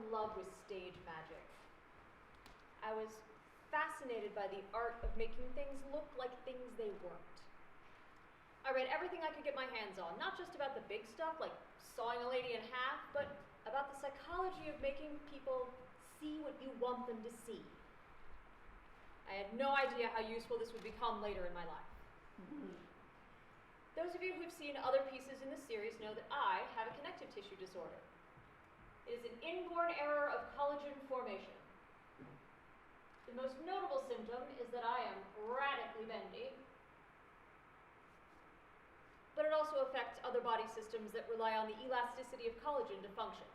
in love with stage magic. I was fascinated by the art of making things look like things they weren't. I read everything I could get my hands on, not just about the big stuff like sawing a lady in half, but about the psychology of making people see what you want them to see. I had no idea how useful this would become later in my life. Those of you who've seen other pieces in this series know that I have a connective tissue disorder. It is an inborn error of collagen formation. The most notable symptom is that I am radically bendy, but it also affects other body systems that rely on the elasticity of collagen to function.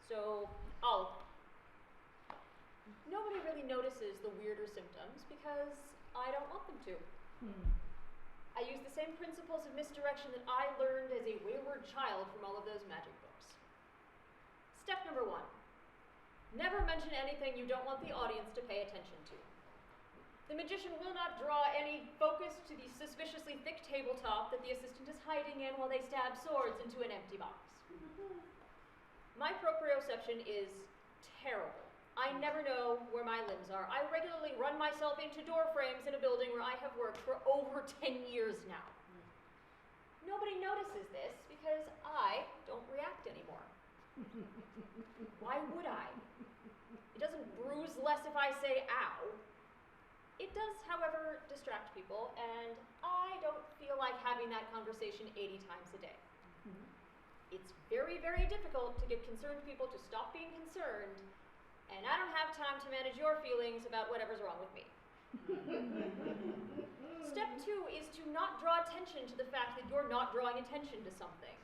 So, all of them. Nobody really notices the weirder symptoms because I don't want them to. I use the same principles of misdirection that I learned as a wayward child from all of those magic books. Step number 1. Never mention anything you don't want the audience to pay attention to. The magician will not draw any focus to the suspiciously thick tabletop that the assistant is hiding in while they stab swords into an empty box. My proprioception is terrible. I never know where my limbs are. I regularly run myself into door frames in a building where I have worked for over 10 years now. Nobody notices this because I don't react anymore. Why would I? It doesn't bruise less if I say ow. It does, however, distract people, and I don't feel like having that conversation 80 times a day. It's very, very difficult to get concerned people to stop being concerned, and I don't have time to manage your feelings about whatever's wrong with me. Step 2 is to not draw attention to the fact that you're not drawing attention to something.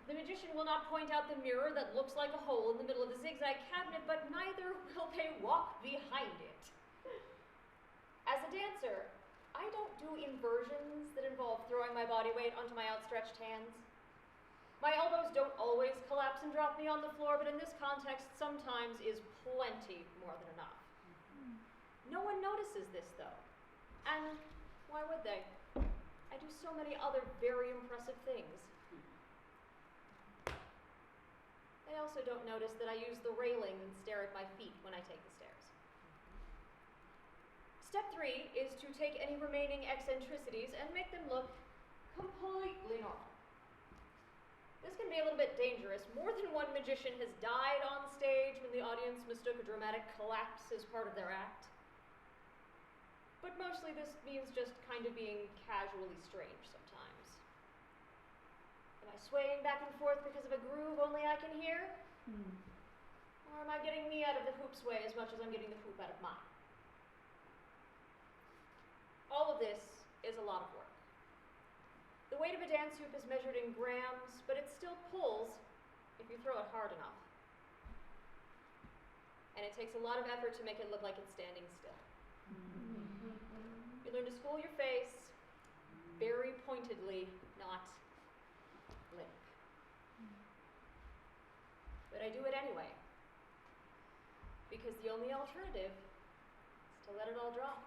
The magician will not point out the mirror that looks like a hole in the middle of the zigzag cabinet, but neither will they walk behind it. As a dancer, I don't do inversions that involve throwing my body weight onto my outstretched hands. My elbows don't always collapse and drop me on the floor, but in this context, sometimes is plenty more than enough. No one notices this, though. And why would they? I do so many other very impressive things. They also don't notice that I use the railing and stare at my feet when I take the stairs. Step 3 is to take any remaining eccentricities and make them look completely normal. This can be a little bit dangerous. More than one magician has died on stage when the audience mistook a dramatic collapse as part of their act. But mostly this means just kind of being casually strange sometimes. Am I swaying back and forth because of a groove only I can hear? Or am I getting me out of the hoop sway as much as I'm getting the hoop out of mine? All of this is a lot of work. The weight of a dance hoop is measured in grams, but it still pulls if you throw it hard enough. And it takes a lot of effort to make it look like it's standing still. You learn to school your face very pointedly, not limp. But I do it anyway, because the only alternative is to let it all drop.